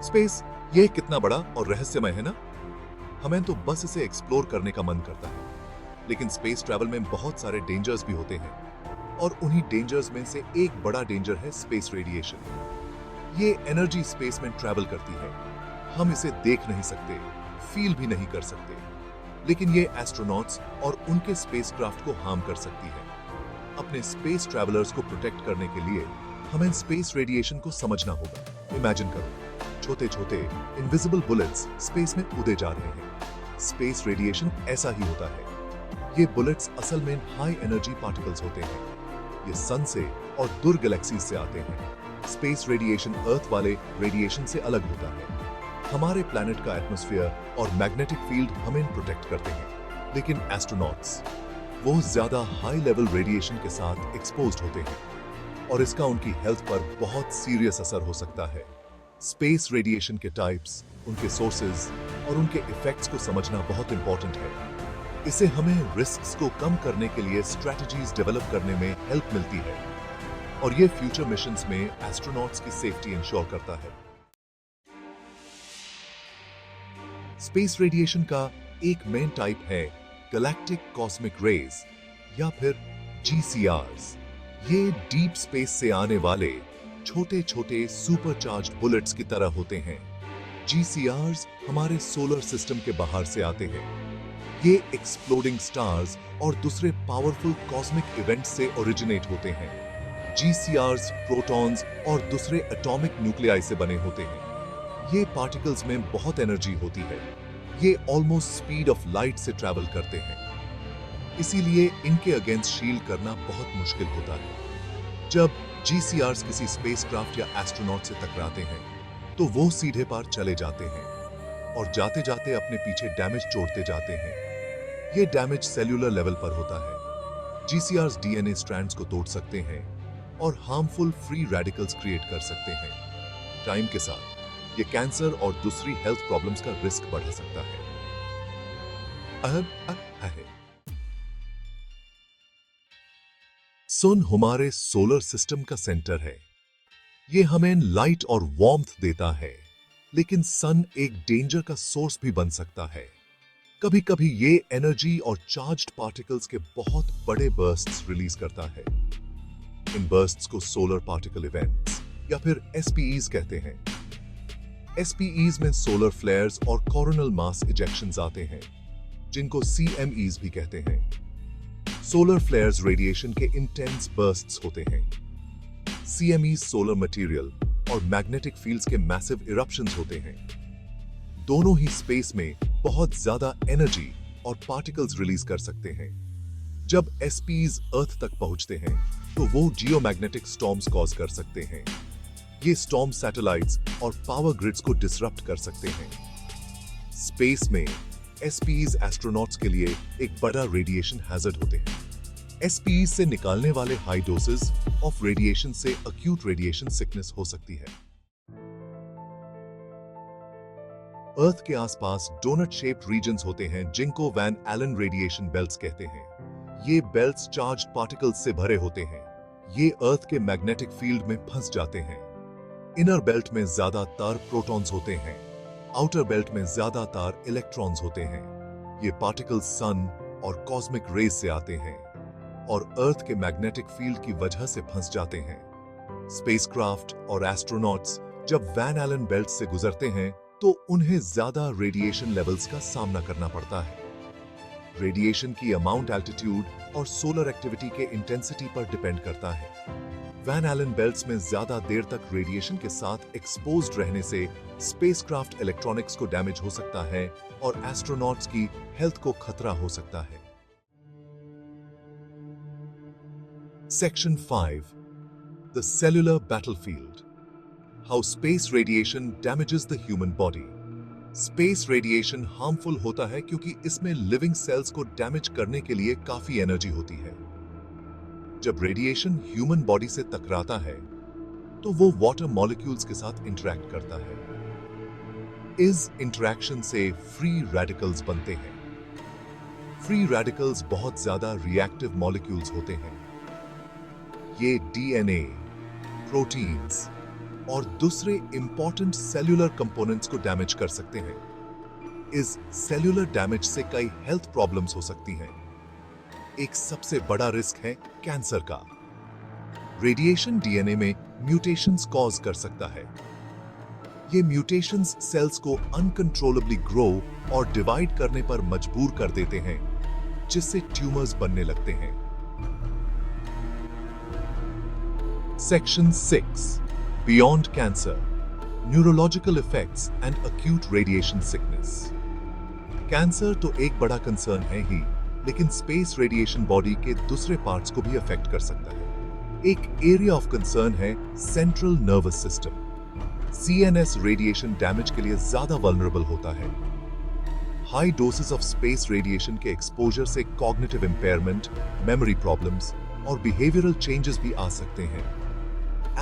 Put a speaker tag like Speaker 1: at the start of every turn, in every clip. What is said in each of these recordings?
Speaker 1: Space, ये कितना बड़ा और रहस्यमय है ना। हमें तो बस इसे एक्सप्लोर करने का मन करता है, लेकिन स्पेस ट्रैवल में बहुत सारे डेंजर्स भी होते हैं और उन्हीं डेंजर्स में से एक बड़ा डेंजर है स्पेस रेडिएशन। ये एनर्जी स्पेस में ट्रैवल करती है। हम इसे देख नहीं सकते, फील भी नहीं कर सकते, लेकिन ये एस्ट्रोनॉट्स और उनके स्पेसक्राफ्ट को हार्म कर सकती है। अपने स्पेस ट्रैवलर्स को प्रोटेक्ट करने के लिए हमें स्पेस रेडिएशन को समझना होगा। इमेजिन करो, छोटे छोटे इनविजिबल बुलेट्स स्पेस में उड़े जा रहे हैं। स्पेस रेडिएशन ऐसा ही होता है। ये बुलेट्स असल में हाई एनर्जी पार्टिकल्स होते हैं। ये सन से और दूर गैलेक्सीज से आते हैं। स्पेस रेडिएशन अर्थ वाले रेडिएशन से अलग होता है। हमारे प्लैनेट का एटमॉस्फेयर और मैग्नेटिक फील्ड हमें प्रोटेक्ट करते हैं, लेकिन एस्ट्रोनॉट्स वो ज्यादा हाई लेवल रेडिएशन के साथ एक्सपोज्ड होते हैं और इसका उनकी हेल्थ पर बहुत सीरियस असर हो सकता है। स्पेस रेडिएशन के टाइप्स, उनके सोर्सेज और उनके इफेक्ट्स को समझना बहुत इंपॉर्टेंट है। इससे हमें रिस्क्स को कम करने के लिए स्ट्रेटजीज डेवलप करने में हेल्प मिलती है और ये फ्यूचर मिशंस में एस्ट्रोनॉट्स की सेफ्टी इंश्योर करता है। स्पेस रेडिएशन का एक मेन टाइप है गैलेक्टिक कॉस्मिक रेज या फिर GCRs। ये डीप स्पेस से आने वाले छोटे छोटे सुपरचार्ज्ड बुलेट्स की तरह होते हैं। GCRs हमारे सोलर सिस्टम के बाहर से आते हैं। ये एक्सप्लोडिंग स्टार्स और दूसरे पावरफुल कॉस्मिक इवेंट्स से ओरिजिनेट होते हैं। GCRs प्रोटॉन्स और दूसरे एटॉमिक न्यूक्लियाई से बने होते हैं। ये पार्टिकल्स में बहुत एनर्जी होती है। ये ऑलमोस्ट स्पीड ऑफ लाइट से ट्रैवल करते हैं, इसीलिए इनके अगेंस्ट शील्ड करना बहुत मुश्किल होता है। जब GCRs किसी स्पेसक्राफ्ट या एस्ट्रोनॉट से टकराते हैं तो वो सीधे पार चले जाते हैं और जाते जाते अपने पीछे डैमेज छोड़ते जाते हैं। ये डैमेज सेल्यूलर लेवल पर होता है। GCRs DNA स्ट्रैंड्स को तोड़ सकते हैं और हार्मफुल फ्री रेडिकल्स क्रिएट कर सकते हैं। टाइम के साथ ये कैंसर और दूसरी हेल्थ प्रॉब्लम्स का रिस्क बढ़ा सकता है। सन हमारे सोलर सिस्टम का सेंटर है। ये हमें लाइट और वार्मथ देता है, लेकिन सन एक डेंजर का सोर्स भी बन सकता है। कभी कभी ये एनर्जी और चार्ज्ड पार्टिकल्स के बहुत बड़े बर्स्ट्स रिलीज करता है। इन बर्स्ट्स को सोलर पार्टिकल इवेंट्स या फिर SPEs कहते हैं। SPEs में सोलर फ्लेयर्स और कोरोनल मास इजेक्शंस आते हैं, जिनको CMEs भी कहते हैं। सोलर फ्लेयर्स रेडिएशन के इंटेंस बर्स्ट्स होते हैं। CMEs सोलर मटेरियल और मैग्नेटिक फील्ड्स के मैसिव इरप्शंस होते हैं। दोनों ही स्पेस में बहुत ज्यादा एनर्जी और पार्टिकल्स रिलीज कर सकते हैं। जब SPEs अर्थ तक पहुंचते हैं तो वो जियोमैग्नेटिक स्टॉर्म्स कॉज कर सकते हैं। ये स्टॉर्म सैटेलाइट्स और पावर ग्रिड्स को डिसरप्ट कर सकते हैं। स्पेस में SPEs एस्ट्रोनॉट्स के लिए एक बड़ा रेडिएशन हैजर्ड होते हैं। SPEs से निकालने वाले हाई डोसेस ऑफ रेडिएशन से अक्यूट रेडिएशन सिकनेस हो सकती है। अर्थ के आसपास डोनट शेप्ड रीजन्स होते हैं, जिनको वैन एलन रेडिएशन बेल्ट्स कहते हैं। ये बेल्ट्स चार्ज्ड पार्टिकल्स से भरे होते हैं। ये अर्थ के मैग्नेटिक फील्ड में फंस जाते हैं। इनर बेल्ट में ज्यादातर प्रोटॉन्स होते हैं, आउटर बेल्ट में ज्यादातर इलेक्ट्रॉन्स होते हैं। ये पार्टिकल्स सन और कॉस्मिक रेज से आते हैं और अर्थ के मैग्नेटिक फील्ड की वजह से फंस जाते हैं। स्पेसक्राफ्ट और एस्ट्रोनॉट्स जब वैन एलन बेल्ट से गुजरते हैं तो उन्हें ज्यादा रेडिएशन लेवल्स का सामना करना पड़ता है। रेडिएशन की अमाउंट एल्टीट्यूड और सोलर एक्टिविटी के इंटेंसिटी पर डिपेंड करता है। वैन एलन बेल्ट्स में ज्यादा देर तक रेडिएशन के साथ एक्सपोज्ड रहने से स्पेसक्राफ्ट इलेक्ट्रॉनिक्स को डैमेज हो सकता है और एस्ट्रोनॉट्स की हेल्थ को खतरा हो सकता है। Section 5, the cellular battlefield, how space radiation damages the human body. Space radiation harmful होता है क्योंकि इसमें लिविंग सेल्स को डैमेज करने के लिए काफी एनर्जी होती है। जब रेडिएशन ह्यूमन बॉडी से टकराता है तो वो वाटर मॉलिक्यूल्स के साथ इंटरैक्ट करता है। इस इंटरैक्शन से फ्री रेडिकल्स बनते हैं। फ्री रेडिकल्स बहुत ज्यादा रिएक्टिव मॉलिक्यूल्स होते हैं। ये DNA, प्रोटीन्स, और दूसरे इंपॉर्टेंट सेल्यूलर कंपोनेंट्स को डैमेज कर सकते हैं। इस सेल्यूलर डैमेज से कई हेल्थ प्रॉब्लम्स हो सकती हैं। एक सबसे बड़ा रिस्क है कैंसर का। रेडिएशन डीएनए में म्यूटेशंस कॉज कर सकता है। ये म्यूटेशंस सेल्स को अनकंट्रोलेबली ग्रो और डिवाइड करने पर मजबूर कर देते हैं, जिससे ट्यूमर्स बनने लगते हैं। Section 6 beyond cancer, neurological effects and acute radiation sickness. Cancer तो एक बड़ा कंसर्न है ही, लेकिन स्पेस रेडिएशन बॉडी के दूसरे पार्ट्स को भी अफेक्ट कर सकता है। एक एरिया ऑफ कंसर्न है central nervous system. CNS radiation damage के लिए ज्यादा वल्नरेबल होता है। High doses of space radiation के एक्सपोजर से कॉग्निटिव इंपेयरमेंट, मेमोरी प्रॉब्लम्स और बिहेवियरल चेंजेस भी आ सकते हैं।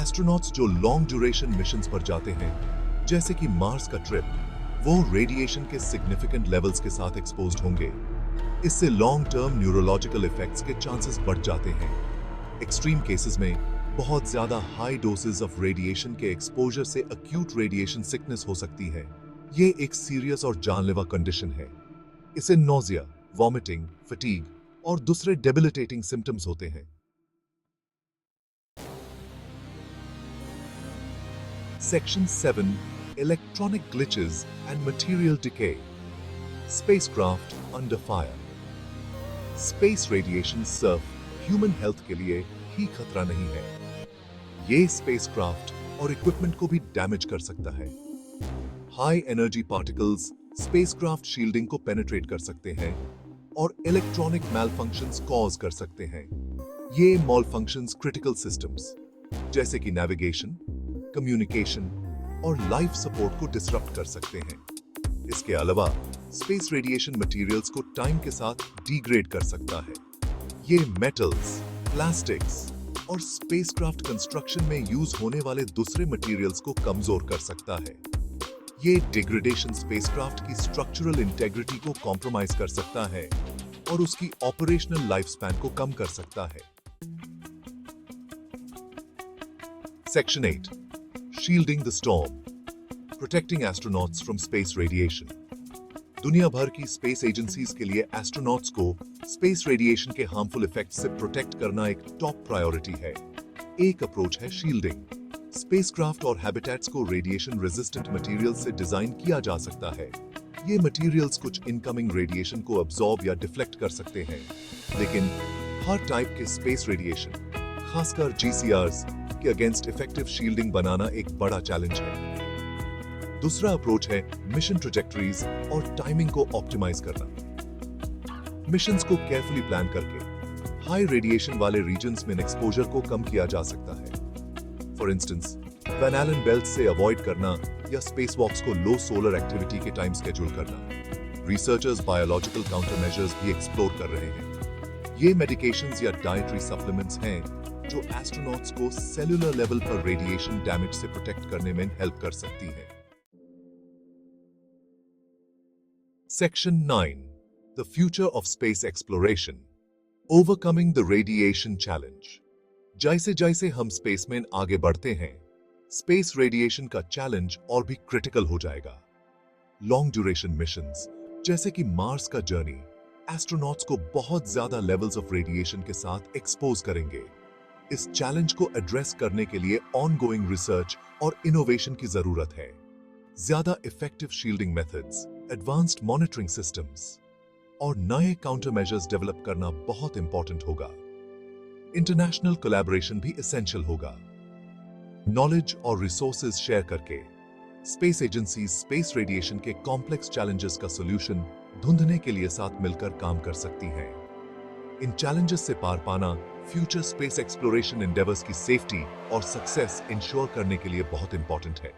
Speaker 1: एस्ट्रोनॉट्स जो लॉन्ग ड्यूरेशन मिशंस पर जाते हैं, जैसे कि मार्स का ट्रिप, वो रेडिएशन के सिग्निफिकेंट लेवल्स के साथ एक्सपोज्ड होंगे। इससे लॉन्ग टर्म न्यूरोलॉजिकल इफेक्ट्स के चांसेस बढ़ जाते हैं। एक्सट्रीम केसेस में बहुत ज्यादा हाई डोसेस ऑफ रेडिएशन के एक्सपोजर से एक्यूट रेडिएशन सिकनेस हो सकती है। ये एक सीरियस और जानलेवा कंडीशन है। इसे नोजिया, वॉमिटिंग, फटीग और दूसरे डेबिलिटेटिंग सिम्टम्स होते हैं। Section 7 electronic glitches and material decay. Spacecraft under fire. Space radiation सिर्फ ह्यूमन हेल्थ के लिए ही खतरा नहीं है, ये स्पेसक्राफ्ट और इक्विपमेंट को भी डैमेज कर सकता है। High energy particles spacecraft shielding को पेनिट्रेट कर सकते हैं और इलेक्ट्रॉनिक मैलफंक्शंस कॉज कर सकते हैं। ये मॉलफंक्शंस क्रिटिकल सिस्टम्स जैसे कि नेविगेशन, कम्युनिकेशन और लाइफ सपोर्ट को डिसरप्ट कर सकते हैं। इसके अलावा स्पेस रेडिएशन मटेरियल्स को टाइम के साथ डिग्रेड कर सकता है। ये मेटल्स, प्लास्टिक्स और स्पेसक्राफ्ट कंस्ट्रक्शन में यूज होने वाले दूसरे मटेरियल्स को कमजोर कर सकता है। ये डिग्रेडेशन स्पेसक्राफ्ट की स्ट्रक्चरल इंटेग्रिटी को कॉम्प्रोमाइज कर सकता है और उसकी ऑपरेशनल लाइफ स्पैन को कम कर सकता है। Section 8 shielding the storm, protecting astronauts from space radiation. दुनिया भर की स्पेस एजेंसीज के लिए एस्ट्रोनॉट्स को स्पेस रेडिएशन के हार्मफुल इफेक्ट से प्रोटेक्ट करना एक टॉप प्रायोरिटी है। एक अप्रोच है शील्डिंग। स्पेसक्राफ्ट और हैबिटेट्स को रेडिएशन रेजिस्टेंट मटेरियल से डिजाइन किया जा सकता है। ये मटेरियल्स कुछ इनकमिंग रेडिएशन को अब्सॉर्ब या डिफ्लेक्ट कर सकते हैं, लेकिन हर टाइप के स्पेस रेडिएशन, खासकर जीसीआरस के अगेंस्ट इफेक्टिव शील्डिंग बनाना एक बड़ा चैलेंज है। दूसरा अप्रोच है मिशन ट्रैजेक्टरीज और टाइमिंग को ऑप्टिमाइज करना। मिशंस को केयरफुली प्लान करके हाई रेडिएशन वाले रीजन्स में एक्सपोजर को कम किया जा सकता है। For instance, Van Allen belt से अवॉइड करना या स्पेसवॉक्स को लो सोलर एक्टिविटी के टाइम स्केड्यूल करना। रिसर्चर्स बायोलॉजिकल काउंटर मेजर्स भी एक्सप्लोर कर रहे हैं। ये मेडिकेशंस या डाइटरी सप्लीमेंट्स हैं जो एस्ट्रोनॉट्स को सेलुलर लेवल पर रेडिएशन डैमेज से प्रोटेक्ट करने में हेल्प कर सकती हैं। Section 9 The Future of Space Exploration Overcoming the Radiation Challenge। जैसे जैसे हम स्पेस में आगे बढ़ते हैं, स्पेस रेडिएशन का चैलेंज और भी क्रिटिकल हो जाएगा। लॉन्ग ड्यूरेशन मिशंस जैसे कि मार्स का जर्नी एस्ट्रोनॉट्स को बहुत ज्यादा लेवल्स ऑफ रेडिएशन के साथ एक्सपोज करेंगे। इस चैलेंज को एड्रेस करने के लिए ऑनगोइंग रिसर्च और इनोवेशन की जरूरत है। ज्यादा effective shielding methods, advanced monitoring systems और नए काउंटर मेजर्स डेवलप करना बहुत इंपॉर्टेंट होगा। इंटरनेशनल कोलैबोरेशन भी एसेंशियल होगा। नॉलेज और रिसोर्सेज शेयर करके स्पेस एजेंसी स्पेस रेडिएशन के कॉम्प्लेक्स चैलेंजेस का सॉल्यूशन ढूंढने के लिए साथ मिलकर काम कर सकती हैं। इन चैलेंजेस से पार पाना फ्यूचर स्पेस एक्सप्लोरेशन एंडेवर्स की सेफ्टी और सक्सेस इंश्योर करने के लिए बहुत इंपॉर्टेंट है।